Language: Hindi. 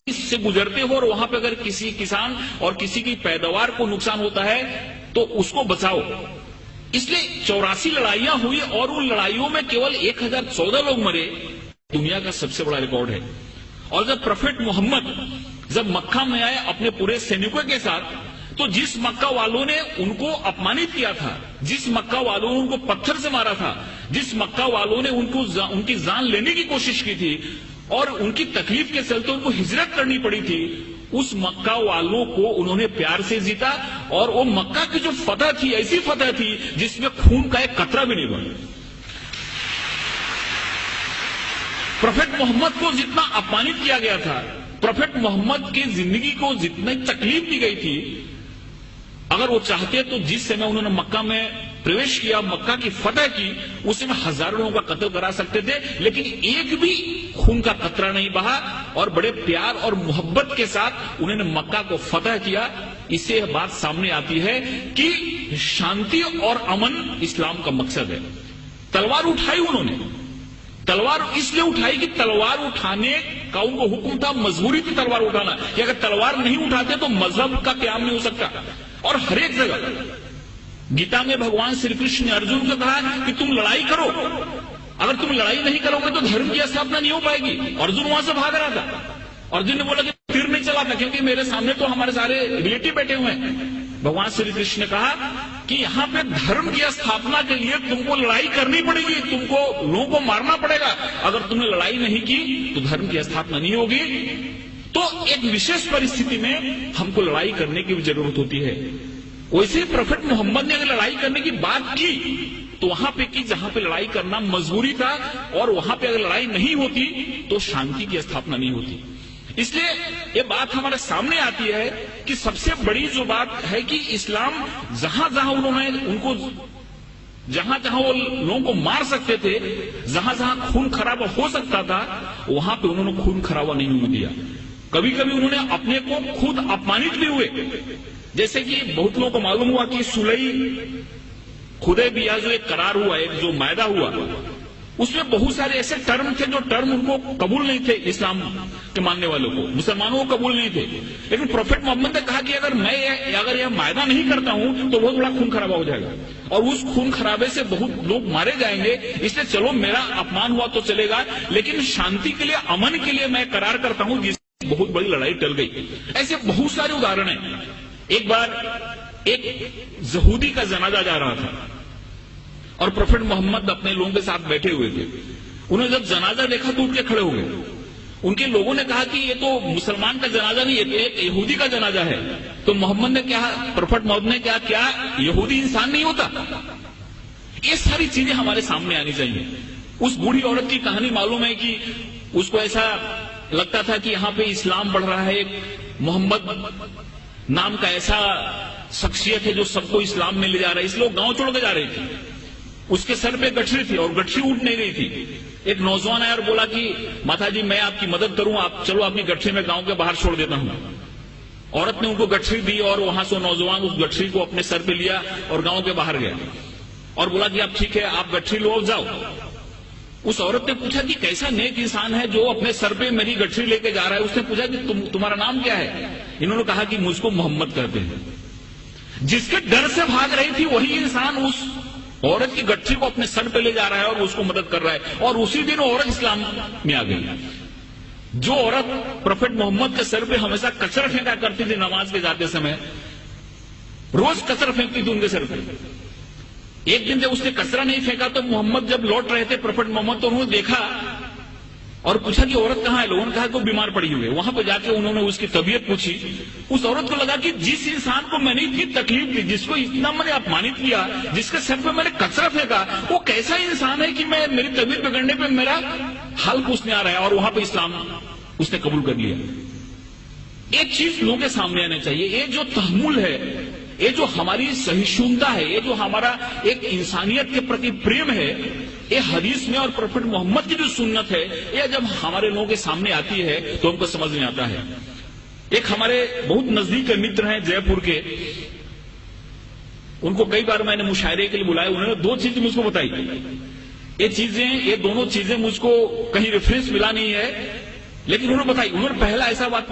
से गुजरते हो और वहां पे अगर किसी किसान और किसी की पैदावार को नुकसान होता है तो उसको बचाओ। इसलिए 84 लड़ाइयां हुई और उन लड़ाइयों में केवल 1014 लोग मरे, दुनिया का सबसे बड़ा रिकॉर्ड है। और जब प्रोफेट मोहम्मद जब मक्का में आए अपने पूरे सैनिकों के साथ, तो जिस मक्का वालों ने उनको अपमानित किया था, जिस मक्का वालों ने उनको पत्थर से मारा था, जिस मक्का वालों ने उनकी जान लेने की कोशिश की थी और उनकी तकलीफ के चलते उनको हिजरत करनी पड़ी थी, उस मक्का वालों को उन्होंने प्यार से जीता। और वो मक्का की जो फतह थी, ऐसी फतह थी जिसमें खून का एक कतरा भी नहीं बना। प्रोफेट मोहम्मद को जितना अपमानित किया गया था, प्रोफेट मोहम्मद की जिंदगी को जितनी तकलीफ दी गई थी, अगर वो चाहते तो जिस समय उन्होंने मक्का में प्रवेश किया, मक्का की फतह की, उस समय हजारों लोगों का कत्ल करा सकते थे, लेकिन एक भी खून का कतरा नहीं बहा और बड़े प्यार और मोहब्बत के साथ उन्होंने मक्का को फतह किया। इससे यह बात सामने आती है कि शांति और अमन इस्लाम का मकसद है। तलवार उठाई उन्होंने, तलवार इसलिए उठाई कि तलवार उठाने का उनको हुक्म था, मजबूरी थी तलवार उठाना, कि अगर तलवार नहीं उठाते तो मजहब का क्याम नहीं हो सकता। और हर एक जगह गीता में भगवान श्री कृष्ण ने अर्जुन को कहा कि तुम लड़ाई करो, अगर तुम लड़ाई नहीं करोगे तो धर्म की स्थापना नहीं हो पाएगी। अर्जुन वहां से भाग रहा था, अर्जुन ने बोला कि फिर नहीं चलाता क्योंकि मेरे सामने तो हमारे सारे रिलेटिव बैठे हुए हैं। भगवान श्री कृष्ण ने कहा कि यहां पे धर्म की स्थापना के लिए तुमको लड़ाई करनी पड़ेगी, तुमको लोगों को मारना पड़ेगा। अगर तुमने लड़ाई नहीं की तो धर्म की स्थापना नहीं होगी। तो एक विशेष परिस्थिति में हमको लड़ाई करने की भी जरूरत होती है। वैसे ही प्रोफेट मोहम्मद ने अगर लड़ाई करने की बात की तो वहां पे की जहां पे लड़ाई करना मजबूरी था, और वहां पे अगर लड़ाई नहीं होती तो शांति की स्थापना नहीं होती। इसलिए ये बात हमारे सामने आती है कि सबसे बड़ी जो बात है कि इस्लाम जहां जहां उन्होंने उनको जहां जहां वो लोगों को मार सकते थे, जहां जहां खून खराबा हो सकता था, वहां पे उन्होंने खून खराबा नहीं होने दिया। कभी कभी उन्होंने अपने को खुद अपमानित भी हुए, जैसे कि बहुत लोगों को मालूम हुआ कि सुलई हुदैबिया जो एक करार हुआ, एक जो मायदा हुआ, उसमें बहुत सारे ऐसे टर्म थे जो टर्म उनको कबूल नहीं थे, इस्लाम के मानने वालों को, मुसलमानों को कबूल नहीं थे। लेकिन प्रोफेट मोहम्मद ने कहा कि अगर यह मायदा नहीं करता हूं तो बहुत बड़ा खून खराबा हो जाएगा और उस खून खराबे से बहुत लोग मारे जाएंगे। इसलिए चलो मेरा अपमान हुआ तो चलेगा, लेकिन शांति के लिए, अमन के लिए मैं करार करता हूं, जिससे बहुत बड़ी लड़ाई टल गई। ऐसे बहुत सारे उदाहरण हैं। एक बार एक यहूदी का जनाजा जा रहा था और प्रोफेट मोहम्मद अपने लोगों के साथ बैठे हुए थे। उन्होंने जब जनाजा देखा तो उठ के खड़े हो गए। उनके लोगों ने कहा कि ये तो मुसलमान का जनाजा नहीं, ये तो एक यहूदी का जनाजा है। तो मोहम्मद ने क्या, प्रोफेट मोहम्मद ने क्या यहूदी इंसान नहीं होता? ये सारी चीजें हमारे सामने आनी चाहिए। उस बूढ़ी औरत की कहानी मालूम है कि उसको ऐसा लगता था कि यहां पे इस्लाम बढ़ रहा है, एक मोहम्मद नाम का ऐसा शख्सियत है जो सबको इस्लाम में ले जा रहा है, इसलिए वो गांव छोड़ के जा रही थी। उसके सर पे गठरी थी और गठरी उठ नहीं रही थी। एक नौजवान आया और बोला कि माता जी मैं आपकी मदद करूं, आप चलो अपनी गठरी में गांव के बाहर छोड़ देता हूं। औरत ने उनको गठरी दी और वहां से नौजवान उस गठरी को अपने सर पे लिया और गांव के बाहर गया और बोला कि आप ठीक है, आप गठरी लो जाओ। उस औरत ने पूछा कि कैसा नेक इंसान है जो अपने सर पे मेरी गठरी लेके जा रहा है। उसने पूछा कि तुम्हारा नाम क्या है? इन्होंने कहा कि मुझको मोहम्मद कहते हैं। जिसके डर से भाग रही थी वही इंसान उस औरत की गठरी को अपने सर पे ले जा रहा है और उसको मदद कर रहा है, और उसी दिन औरत इस्लाम में आ गई। जो औरत प्रोफेट मोहम्मद के सर पे हमेशा कचरा फेंका करती थी नमाज के जाते समय, रोज कचरा फेंकती थी उनके सर पे। एक दिन जब उसने कचरा नहीं फेंका तो मोहम्मद जब लौट रहे थे, प्रोफेट मोहम्मद, तो उन्होंने देखा और पूछा कि औरत कहां है? लोगों ने कहा कि वो बीमार पड़ी हुई है। वहां पर जाके उन्होंने उसकी तबीयत पूछी। उस औरत को लगा कि जिस इंसान को मैंने इतनी तकलीफ दी, जिसको इतना मैंने अपमानित किया, जिसके सर पे मैंने कचरा फेंका, वो कैसा इंसान है कि मैं मेरी तबीयत बिगड़ने पे मेरा हाल पूछने आ रहा है। और वहां पर इस्लाम उसने कबूल कर लिया। एक चीज लोगों के सामने आना चाहिए, ये जो तहम्मुल है, ये जो हमारी सहिष्णुता है, ये जो हमारा एक इंसानियत के प्रति प्रेम है, ये हदीस में और प्रोफेट मोहम्मद की जो सुन्नत है, ये जब हमारे लोगों के सामने आती है तो हमको समझ में आता है। एक हमारे बहुत नजदीक के मित्र हैं जयपुर के, उनको कई बार मैंने मुशायरे के लिए बुलाया। उन्होंने दो चीजें मुझको बताई। ये दोनों चीजें मुझको कहीं रेफरेंस मिला नहीं है, लेकिन उन्होंने बताई, उन्होंने पहला ऐसा बात